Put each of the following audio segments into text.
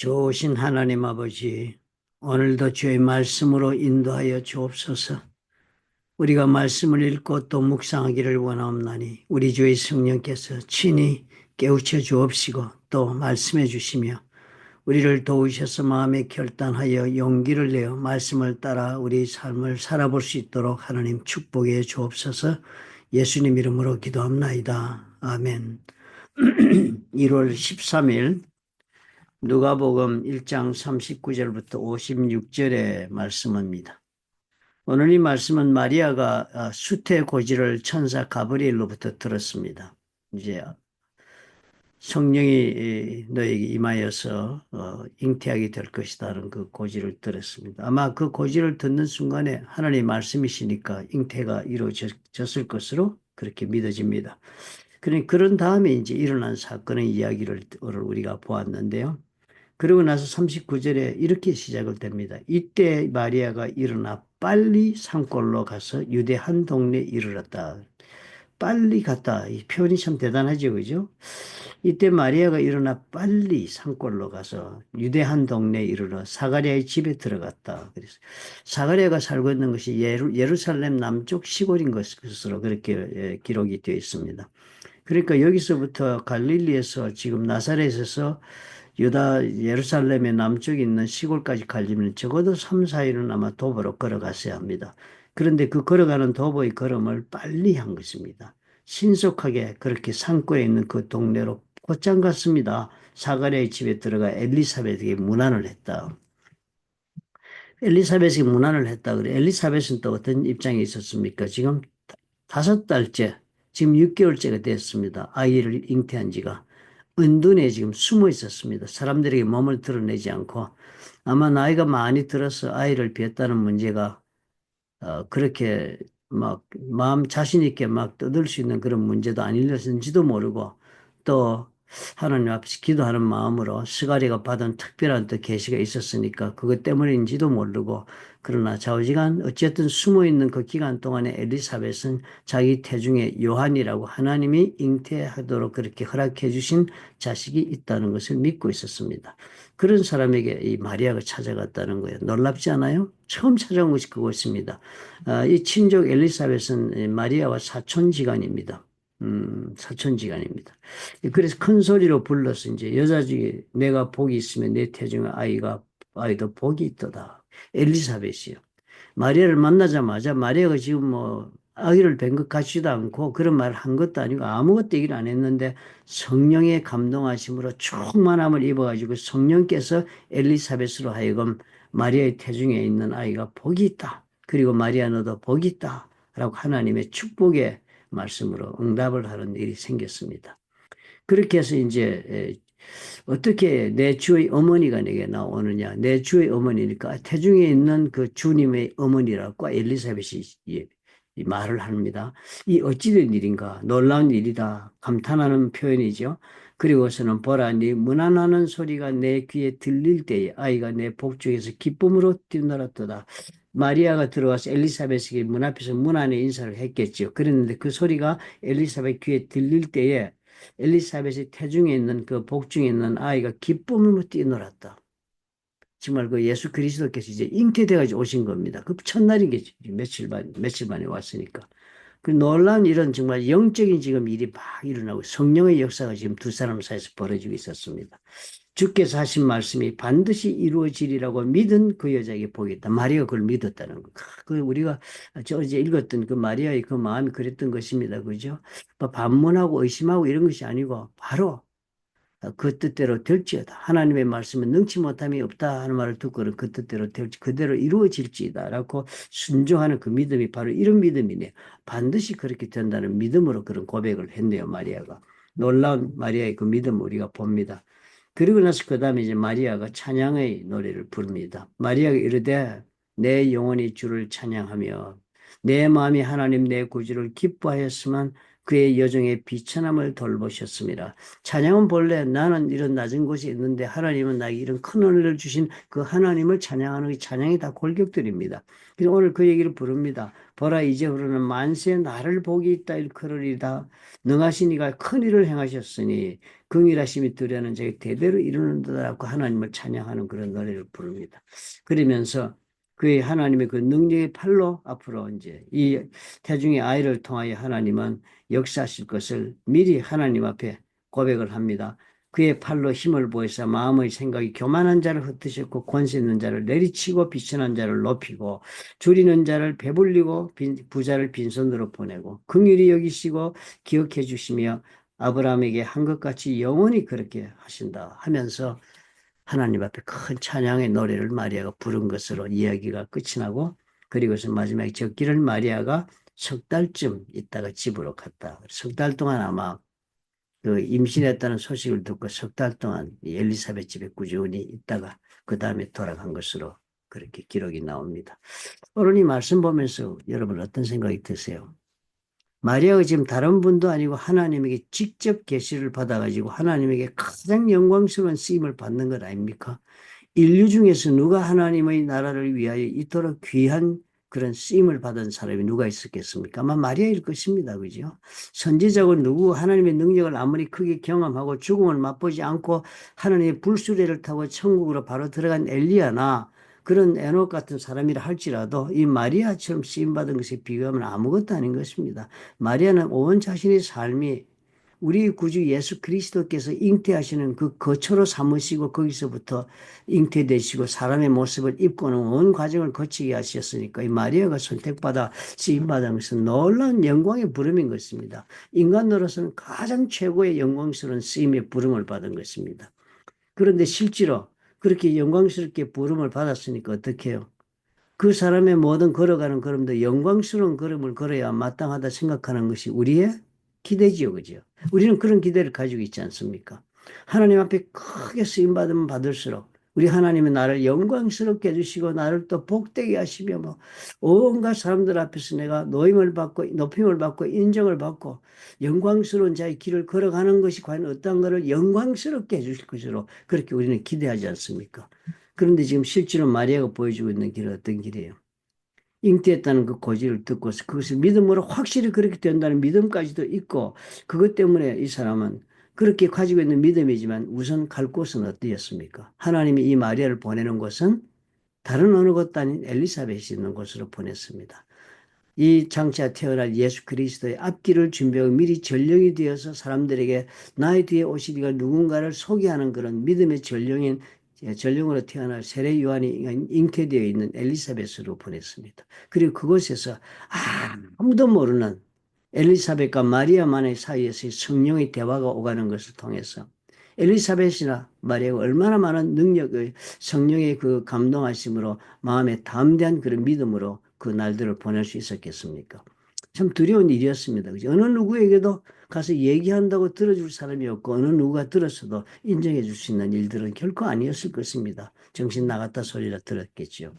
좋으신 하나님 아버지, 오늘도 주의 말씀으로 인도하여 주옵소서. 우리가 말씀을 읽고 또 묵상하기를 원하옵나니 우리 주의 성령께서 친히 깨우쳐 주옵시고 또 말씀해 주시며 우리를 도우셔서 마음에 결단하여 용기를 내어 말씀을 따라 우리 삶을 살아볼 수 있도록 하나님 축복해 주옵소서. 예수님 이름으로 기도합나이다. 아멘. 1월 13일 누가복음 1장 39절부터 56절의 말씀입니다. 오늘 이 말씀은 마리아가 수태 고지를 천사 가브리엘로부터 들었습니다. 이제 성령이 너에게 임하여서 잉태하게 될 것이다는 그 고지를 들었습니다. 아마 그 고지를 듣는 순간에 하나님의 말씀이시니까 잉태가 이루어졌을 것으로 그렇게 믿어집니다. 그런 다음에 이제 일어난 사건의 이야기를 우리가 보았는데요. 그러고 나서 39절에 이렇게 시작을 됩니다. 이때 마리아가 일어나 빨리 산골로 가서 유대 한 동네에 이르렀다. 빨리 갔다. 이 표현이 참 대단하죠, 그죠? 이때 마리아가 일어나 빨리 산골로 가서 유대 한 동네에 이르러 사가랴의 집에 들어갔다. 그래서 사가랴가 살고 있는 것이 예루살렘 남쪽 시골인 것으로 그렇게 기록이 되어 있습니다. 그러니까 여기서부터 갈릴리에서 지금 나사렛에서 유다 예루살렘의 남쪽에 있는 시골까지 가려면 적어도 3, 4일은 아마 도보로 걸어갔어야 합니다. 그런데 그 걸어가는 도보의 걸음을 빨리 한 것입니다. 신속하게 그렇게 산골에 있는 그 동네로 곧장 갔습니다. 사가랴의 집에 들어가 엘리사벳에게 문안을 했다. 엘리사벳에게 문안을 했다. 그래 엘리사벳은 또 어떤 입장에 있었습니까? 지금 5달째, 지금 6개월째가 됐습니다. 아이를 잉태한 지가. 은둔에 지금 숨어 있었습니다. 사람들에게 몸을 드러내지 않고 아마 나이가 많이 들어서 아이를 뵀다는 문제가 그렇게 막 마음 자신 있게 막 떠들 수 있는 그런 문제도 아니었는지도 모르고 또 하나님 앞에서 기도하는 마음으로 스가랴가 받은 특별한 또 계시가 있었으니까 그것 때문인지도 모르고 그러나 좌우지간 어쨌든 숨어있는 그 기간 동안에 엘리사벳은 자기 태중에 요한이라고 하나님이 잉태하도록 그렇게 허락해 주신 자식이 있다는 것을 믿고 있었습니다. 그런 사람에게 이 마리아가 찾아갔다는 거예요. 놀랍지 않아요? 처음 찾아온 것이 그것입니다. 이 친족 엘리사벳은 마리아와 사촌지간입니다. 사촌지간입니다. 그래서 큰 소리로 불러서 이제 여자 중에 내가 복이 있으면 내 태중에 아이도 복이 있도다. 엘리사벳이요. 마리아를 만나자마자 마리아가 지금 뭐 아기를 뵌 것 같지도 않고 그런 말을 한 것도 아니고 아무것도 얘기를 안 했는데 성령의 감동하심으로 충만함을 입어가지고 성령께서 엘리사벳으로 하여금 마리아의 태중에 있는 아이가 복이 있다. 그리고 마리아 너도 복이 있다. 라고 하나님의 축복의 말씀으로 응답을 하는 일이 생겼습니다. 그렇게 해서 이제 어떻게 내 주의 어머니가 내게 나오느냐. 내 주의 어머니니까 태중에 있는 그 주님의 어머니라고 엘리사벳이 이 말을 합니다. 이 어찌된 일인가. 놀라운 일이다. 감탄하는 표현이죠. 그리고서는 보라 네 문안하는 소리가 내 귀에 들릴 때에 아이가 내 복중에서 기쁨으로 뛰놀았도다. 마리아가 들어와서 엘리사벳에게 문 앞에서 문 안에 인사를 했겠죠. 그랬는데 그 소리가 엘리사벳 귀에 들릴 때에 엘리사벳의 태중에 있는 그 복중에 있는 아이가 기쁨으로 뛰놀았다. 정말 그 예수 그리스도께서 이제 잉태돼가지고 오신 겁니다. 그 첫날이겠죠. 며칠 만에 왔으니까. 그 놀라운 이런 정말 영적인 지금 일이 막 일어나고 성령의 역사가 지금 두 사람 사이에서 벌어지고 있었습니다. 주께서 하신 말씀이 반드시 이루어지리라고 믿은 그 여자에게 복이 있다. 마리아가 그걸 믿었다는 거. 그 우리가 어제 읽었던 그 마리아의 그 마음이 그랬던 것입니다. 그죠? 뭐 반문하고 의심하고 이런 것이 아니고 바로 그 뜻대로 될지어다. 하나님의 말씀은 능치 못함이 없다 하는 말을 듣고는 그 뜻대로 될지 그대로 이루어질지이다 라고 순종하는 그 믿음이 바로 이런 믿음이네요. 반드시 그렇게 된다는 믿음으로 그런 고백을 했네요. 마리아가. 놀라운 마리아의 그 믿음을 우리가 봅니다. 그리고 나서 그 다음에 이제 마리아가 찬양의 노래를 부릅니다. 마리아가 이르되 내 영혼이 주를 찬양하며 내 마음이 하나님 내 구주를 기뻐하였으면 그의 여정의 비천함을 돌보셨습니다. 찬양은 본래 나는 이런 낮은 곳에 있는데 하나님은 나에게 이런 큰 은혜를 주신 그 하나님을 찬양하는 이 찬양이 다 골격들입니다. 그래서 오늘 그 얘기를 부릅니다. 보라 이제 흐르는 만세 나를 복이 있다 일컬으리다. 능하신 이가 큰 일을 행하셨으니 긍일하심이 두려는 자기 대대로 이루는다라고 하나님을 찬양하는 그런 노래를 부릅니다. 그러면서 그의 하나님의 그 능력의 팔로 앞으로 이제 이 태중의 아이를 통하여 하나님은 역사하실 것을 미리 하나님 앞에 고백을 합니다. 그의 팔로 힘을 보이사 마음의 생각이 교만한 자를 흩으셨고 권세 있는 자를 내리치고 비천한 자를 높이고 줄이는 자를 배불리고 부자를 빈손으로 보내고 긍휼히 여기시고 기억해 주시며 아브라함에게 한 것 같이 영원히 그렇게 하신다 하면서 하나님 앞에 큰 찬양의 노래를 마리아가 부른 것으로 이야기가 끝이 나고 그리고서 마지막에 적기를 마리아가 석 달쯤 있다가 집으로 갔다. 석 달 동안 아마 그 임신했다는 소식을 듣고 석 달 동안 엘리사벳 집에 꾸준히 있다가 그 다음에 돌아간 것으로 그렇게 기록이 나옵니다. 오늘 이 말씀 보면서 여러분 어떤 생각이 드세요? 마리아가 지금 다른 분도 아니고 하나님에게 직접 계시를 받아가지고 하나님에게 가장 영광스러운 쓰임을 받는 것 아닙니까? 인류 중에서 누가 하나님의 나라를 위하여 이토록 귀한 그런 쓰임을 받은 사람이 누가 있었겠습니까? 아마 마리아일 것입니다. 그죠? 선지자고 누구 하나님의 능력을 아무리 크게 경험하고 죽음을 맛보지 않고 하나님의 불수레를 타고 천국으로 바로 들어간 엘리야나 그런 에녹 같은 사람이라 할지라도 이 마리아처럼 쓰임받은 것에 비교하면 아무것도 아닌 것입니다. 마리아는 온 자신의 삶이 우리 구주 예수 그리스도께서 잉태하시는 그 거처로 삼으시고 거기서부터 잉태되시고 사람의 모습을 입고는 온 과정을 거치게 하셨으니까 이 마리아가 선택받아 쓰임받은 것은 놀라운 영광의 부름인 것입니다. 인간으로서는 가장 최고의 영광스러운 쓰임의 부름을 받은 것입니다. 그런데 실제로 그렇게 영광스럽게 부름을 받았으니까 어떻게 해요? 그 사람의 모든 걸어가는 걸음도 영광스러운 걸음을 걸어야 마땅하다 생각하는 것이 우리의 기대지요, 그죠? 우리는 그런 기대를 가지고 있지 않습니까? 하나님 앞에 크게 쓰임받으면 받을수록 우리 하나님은 나를 영광스럽게 해주시고 나를 또 복되게 하시며 뭐 온갖 사람들 앞에서 내가 노임을 받고 높임을 받고 인정을 받고 영광스러운 자의 길을 걸어가는 것이 과연 어떤 것을 영광스럽게 해주실 것으로 그렇게 우리는 기대하지 않습니까? 그런데 지금 실제로 마리아가 보여주고 있는 길은 어떤 길이에요? 잉태했다는 그 고지를 듣고서 그것을 믿음으로 확실히 그렇게 된다는 믿음까지도 있고 그것 때문에 이 사람은 그렇게 가지고 있는 믿음이지만 우선 갈 곳은 어디였습니까? 하나님이 이 마리아를 보내는 곳은 다른 어느 곳도 아닌 엘리사벳이 있는 곳으로 보냈습니다. 이 장차 태어날 예수 그리스도의 앞길을 준비하고 미리 전령이 되어서 사람들에게 나의 뒤에 오시리가 누군가를 소개하는 그런 믿음의 전령인 전령으로 태어날 세례 요한이 잉태되어 있는 엘리사벳으로 보냈습니다. 그리고 그곳에서 아무도 모르는 엘리사벳과 마리아만의 사이에서 성령의 대화가 오가는 것을 통해서 엘리사벳이나 마리아가 얼마나 많은 능력을 성령의 그 감동하심으로 마음에 담대한 그런 믿음으로 그 날들을 보낼 수 있었겠습니까? 참 두려운 일이었습니다. 그죠? 어느 누구에게도 가서 얘기한다고 들어줄 사람이 없고 어느 누구가 들었어도 인정해 줄 수 있는 일들은 결코 아니었을 것입니다. 정신 나갔다 소리라 들었겠죠.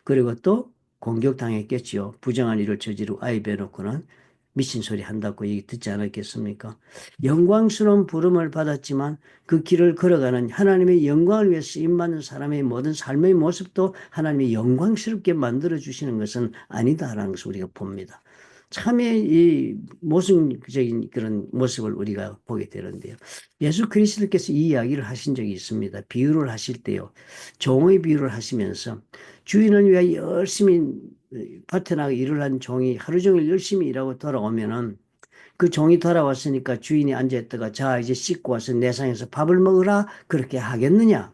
그리고 또 공격당했겠죠. 부정한 일을 저지르고 아이 배놓고는 미친 소리 한다고 얘기 듣지 않았겠습니까? 영광스러운 부름을 받았지만 그 길을 걸어가는 하나님의 영광을 위해 쓰임받는 사람의 모든 삶의 모습도 하나님이 영광스럽게 만들어주시는 것은 아니다라는 것을 우리가 봅니다. 참의 이 모순적인 그런 모습을 우리가 보게 되는데요. 예수 그리스도께서 이 이야기를 하신 적이 있습니다. 비유를 하실 때요. 종의 비유를 하시면서 주인을 위해 열심히 밭에 나가 일을 한 종이 하루 종일 열심히 일하고 돌아오면은 그 종이 돌아왔으니까 주인이 앉아있다가 자 이제 씻고 와서 내 상에서 밥을 먹으라 그렇게 하겠느냐?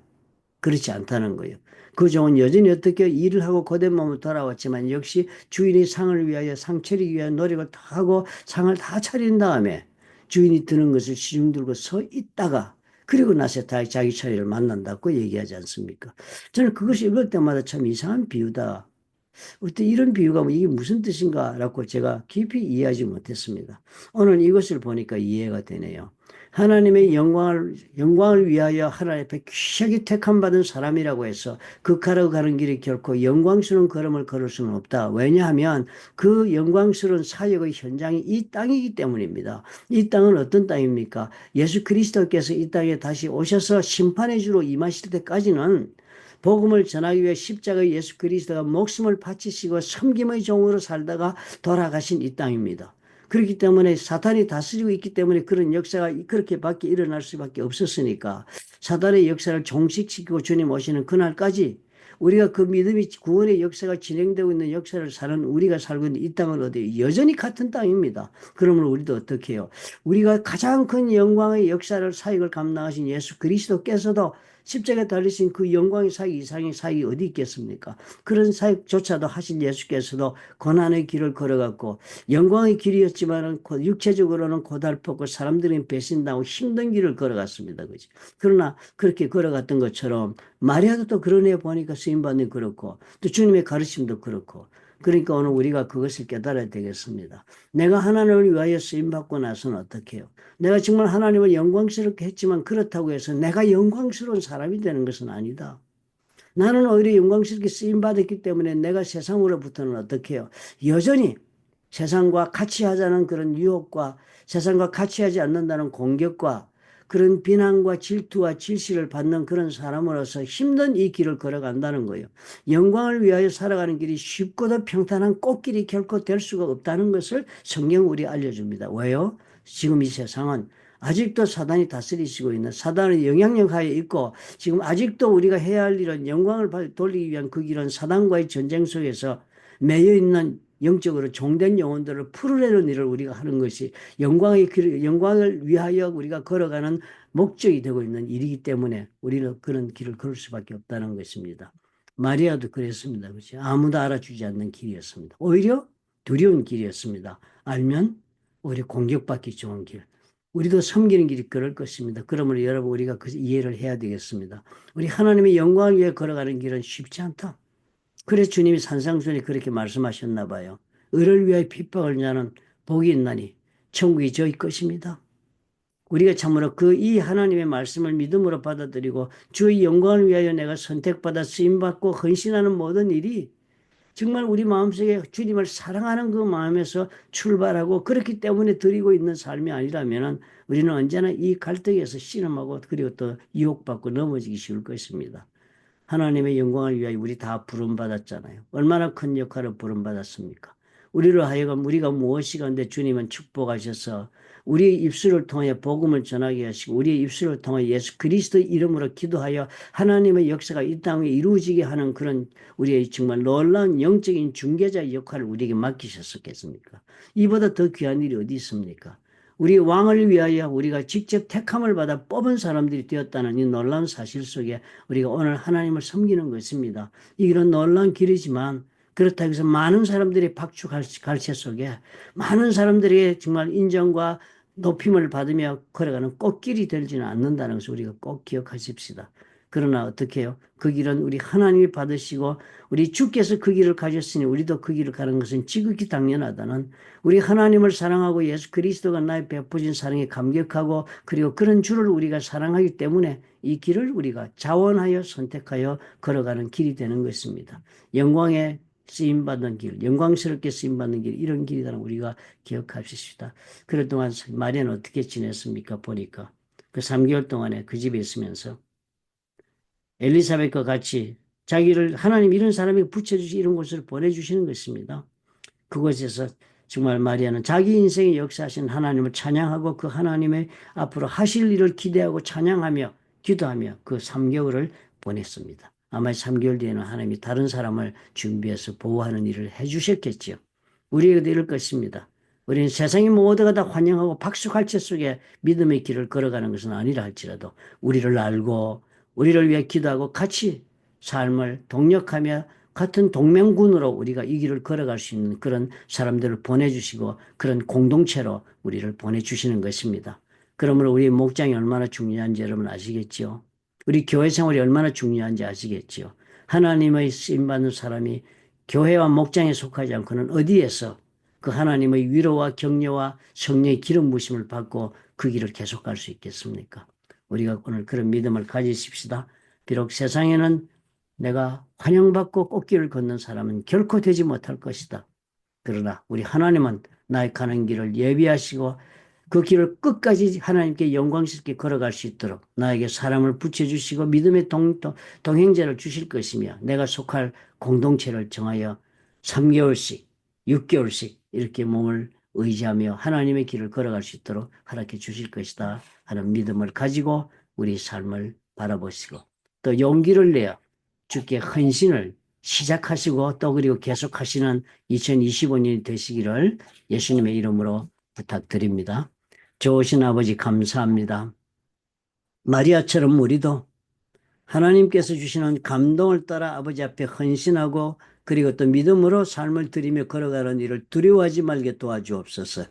그렇지 않다는 거예요. 그 종은 여전히 어떻게 일을 하고 고된 몸으로 돌아왔지만 역시 주인이 상을 위하여 상 차리기 위한 노력을 다 하고 상을 다 차린 다음에 주인이 드는 것을 시중 들고 서 있다가 그리고 나서 다시 자기 차례를 만난다고 얘기하지 않습니까? 저는 그것이 읽을 때마다 참 이상한 비유다. 어때 이런 비유가 뭐 이게 무슨 뜻인가라고 제가 깊이 이해하지 못했습니다. 오늘 이것을 보니까 이해가 되네요. 하나님의 영광을 위하여 하나님 앞에 귀하게 택함받은 사람이라고 해서 그 가는 길이 결코 영광스러운 걸음을 걸을 수는 없다. 왜냐하면 그 영광스러운 사역의 현장이 이 땅이기 때문입니다. 이 땅은 어떤 땅입니까? 예수 그리스도께서 이 땅에 다시 오셔서 심판의 주로 임하실 때까지는 복음을 전하기 위해 십자가의 예수 그리스도가 목숨을 바치시고 섬김의 종으로 살다가 돌아가신 이 땅입니다. 그렇기 때문에 사탄이 다스리고 있기 때문에 그런 역사가 그렇게밖에 일어날 수밖에 없었으니까 사탄의 역사를 종식시키고 주님 오시는 그날까지 우리가 그 믿음이 구원의 역사가 진행되고 있는 역사를 사는 우리가 살고 있는 이 땅은 어디 여전히 같은 땅입니다. 그러면 우리도 어떻게 해요? 우리가 가장 큰 영광의 역사를 사역을 감당하신 예수 그리스도께서도 십자가에 달리신 그 영광의 사역 이상의 사역이 어디 있겠습니까? 그런 사역조차도 하신 예수께서도 고난의 길을 걸어갔고 영광의 길이었지만은 육체적으로는 고달팠고 사람들은 배신당하고 힘든 길을 걸어갔습니다. 그죠? 그러나 그렇게 걸어갔던 것처럼 마리아도 또 그런 애 보니까 쓰임받는 그렇고 또 주님의 가르침도 그렇고 그러니까 오늘 우리가 그것을 깨달아야 되겠습니다. 내가 하나님을 위하여 쓰임받고 나서는 어떻게 해요? 내가 정말 하나님을 영광스럽게 했지만 그렇다고 해서 내가 영광스러운 사람이 되는 것은 아니다. 나는 오히려 영광스럽게 쓰임받았기 때문에 내가 세상으로부터는 어떻게 해요? 여전히 세상과 같이 하자는 그런 유혹과 세상과 같이 하지 않는다는 공격과 그런 비난과 질투와 질시를 받는 그런 사람으로서 힘든 이 길을 걸어간다는 거예요. 영광을 위하여 살아가는 길이 쉽고도 평탄한 꽃길이 결코 될 수가 없다는 것을 성경 우리 알려줍니다. 왜요? 지금 이 세상은 아직도 사단이 다스리시고 있는 사단의 영향력 하에 있고 지금 아직도 우리가 해야 할 일은 영광을 돌리기 위한 그 길은 사단과의 전쟁 속에서 매여 있는 영적으로 종된 영혼들을 풀어내는 일을 우리가 하는 것이 영광을 위하여 우리가 걸어가는 목적이 되고 있는 일이기 때문에 우리는 그런 길을 걸을 수밖에 없다는 것입니다. 마리아도 그랬습니다. 그렇죠? 아무도 알아주지 않는 길이었습니다. 오히려 두려운 길이었습니다. 알면 오히려 공격받기 좋은 길. 우리도 섬기는 길이 그럴 것입니다. 그러므로 여러분 우리가 그 이해를 해야 되겠습니다. 우리 하나님의 영광을 위해 걸어가는 길은 쉽지 않다. 그래서 주님이 산상수훈에 그렇게 말씀하셨나 봐요. 의를 위하여 핍박을 자는 복이 있나니 천국이 저희 것입니다. 우리가 참으로 그 이 하나님의 말씀을 믿음으로 받아들이고 주의 영광을 위하여 내가 선택받아 쓰임받고 헌신하는 모든 일이 정말 우리 마음속에 주님을 사랑하는 그 마음에서 출발하고 그렇기 때문에 드리고 있는 삶이 아니라면 우리는 언제나 이 갈등에서 씨름하고 그리고 또 유혹받고 넘어지기 쉬울 것입니다. 하나님의 영광을 위하여 우리 다 부름받았잖아요. 얼마나 큰 역할을 부름받았습니까? 우리로 하여금 우리가 무엇이 간데 주님은 축복하셔서 우리의 입술을 통해 복음을 전하게 하시고 우리의 입술을 통해 예수 그리스도 이름으로 기도하여 하나님의 역사가 이 땅에 이루어지게 하는 그런 우리의 정말 놀라운 영적인 중개자 역할을 우리에게 맡기셨었겠습니까? 이보다 더 귀한 일이 어디 있습니까? 우리 왕을 위하여 우리가 직접 택함을 받아 뽑은 사람들이 되었다는 이 놀라운 사실 속에 우리가 오늘 하나님을 섬기는 것입니다. 이런 놀라운 길이지만 그렇다고 해서 많은 사람들이 박주갈채 속에 많은 사람들에게 정말 인정과 높임을 받으며 걸어가는 꽃길이 되지는 않는다는 것을 우리가 꼭 기억하십시다. 그러나 어떻게 해요? 그 길은 우리 하나님이 받으시고 우리 주께서 그 길을 가셨으니 우리도 그 길을 가는 것은 지극히 당연하다는 우리 하나님을 사랑하고 예수 그리스도가 나의 베푸신 사랑에 감격하고 그리고 그런 주를 우리가 사랑하기 때문에 이 길을 우리가 자원하여 선택하여 걸어가는 길이 되는 것입니다. 영광에 쓰임받는 길, 영광스럽게 쓰임받는 길, 이런 길이라는 우리가 기억합시다. 그동안 마리아는 어떻게 지냈습니까? 보니까 그 3개월 동안에 그 집에 있으면서 엘리사벳과 같이 자기를 하나님 이런 사람이 붙여주시 이런 곳을 보내주시는 것입니다. 그곳에서 정말 마리아는 자기 인생의 역사하신 하나님을 찬양하고 그 하나님의 앞으로 하실 일을 기대하고 찬양하며 기도하며 그 3개월을 보냈습니다. 아마 3개월 뒤에는 하나님이 다른 사람을 준비해서 보호하는 일을 해주셨겠지요. 우리에게도 이럴 것입니다. 우리는 세상의 모두가 다 환영하고 박수갈채 속에 믿음의 길을 걸어가는 것은 아니라 할지라도 우리를 알고 우리를 위해 기도하고 같이 삶을 동력하며 같은 동맹군으로 우리가 이 길을 걸어갈 수 있는 그런 사람들을 보내주시고 그런 공동체로 우리를 보내주시는 것입니다. 그러므로 우리 목장이 얼마나 중요한지 여러분 아시겠지요? 우리 교회 생활이 얼마나 중요한지 아시겠지요? 하나님의 쓰임받는 사람이 교회와 목장에 속하지 않고는 어디에서 그 하나님의 위로와 격려와 성령의 기름 부으심을 받고 그 길을 계속 갈 수 있겠습니까? 우리가 오늘 그런 믿음을 가지십시다. 비록 세상에는 내가 환영받고 꽃길을 걷는 사람은 결코 되지 못할 것이다. 그러나 우리 하나님은 나의 가는 길을 예비하시고 그 길을 끝까지 하나님께 영광스럽게 걸어갈 수 있도록 나에게 사람을 붙여주시고 믿음의 동행자를 주실 것이며 내가 속할 공동체를 정하여 3개월씩, 6개월씩 이렇게 몸을 의지하며 하나님의 길을 걸어갈 수 있도록 허락해 주실 것이다 하는 믿음을 가지고 우리 삶을 바라보시고 또 용기를 내어 주께 헌신을 시작하시고 또 그리고 계속하시는 2025년이 되시기를 예수님의 이름으로 부탁드립니다. 좋으신 아버지 감사합니다. 마리아처럼 우리도 하나님께서 주시는 감동을 따라 아버지 앞에 헌신하고 그리고 또 믿음으로 삶을 들이며 걸어가는 일을 두려워하지 말게 도와주옵소서.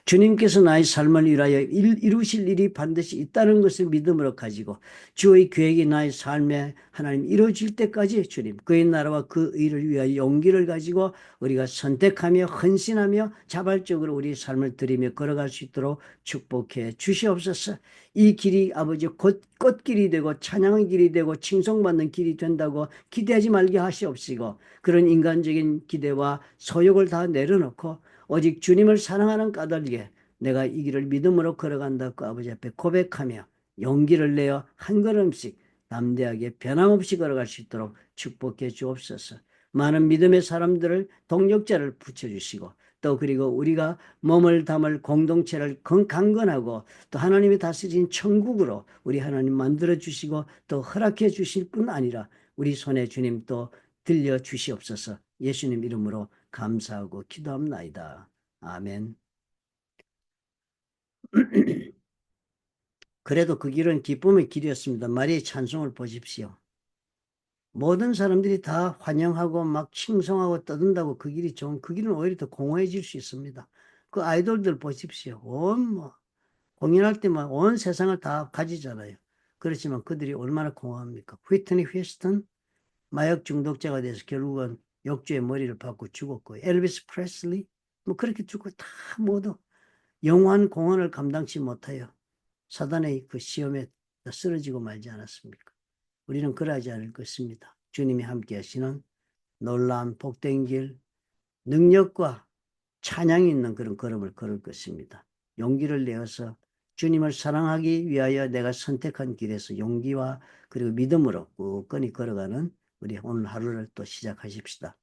주님께서 나의 삶을 위하여 이루실 일이 반드시 있다는 것을 믿음으로 가지고 주의 계획이 나의 삶에 하나님 이루어질 때까지 주님 그의 나라와 그 의를 위하여 용기를 가지고 우리가 선택하며 헌신하며 자발적으로 우리 삶을 들이며 걸어갈 수 있도록 축복해 주시옵소서. 이 길이 아버지 꽃길이 되고 찬양의 길이 되고 칭송받는 길이 된다고 기대하지 말게 하시옵시고 그런 인간적인 기대와 소욕을 다 내려놓고 오직 주님을 사랑하는 까닭에 내가 이 길을 믿음으로 걸어간다고 아버지 앞에 고백하며 용기를 내어 한 걸음씩 담대하게 변함없이 걸어갈 수 있도록 축복해 주옵소서. 많은 믿음의 사람들을 동력자를 붙여주시고 또 그리고 우리가 몸을 담을 공동체를 강건하고 또 하나님이 다스린 천국으로 우리 하나님 만들어 주시고 또 허락해 주실 뿐 아니라 우리 손에 주님 또 들려 주시옵소서. 예수님 이름으로 감사하고 기도합나이다. 아멘. 그래도 그 길은 기쁨의 길이었습니다. 마리아의 찬송을 보십시오. 모든 사람들이 다 환영하고 막 칭송하고 떠든다고 그 길이 좋은 그 길은 오히려 더 공허해질 수 있습니다. 그 아이돌들 보십시오. 공연할 때만 온 세상을 다 가지잖아요. 그렇지만 그들이 얼마나 공허합니까? 휘트니 휴스턴 마약 중독자가 돼서 결국은 욕주의 머리를 받고 죽었고 엘비스 프레슬리 뭐 그렇게 죽고 다 모두 영원한 공헌을 감당치 못하여 사단의 그 시험에 쓰러지고 말지 않았습니까? 우리는 그러하지 않을 것입니다. 주님이 함께 하시는 놀라운 복된 길, 능력과 찬양이 있는 그런 걸음을 걸을 것입니다. 용기를 내어서 주님을 사랑하기 위하여 내가 선택한 길에서 용기와 그리고 믿음으로 꾹끈히 걸어가는 우리 오늘 하루를 또 시작하십시다.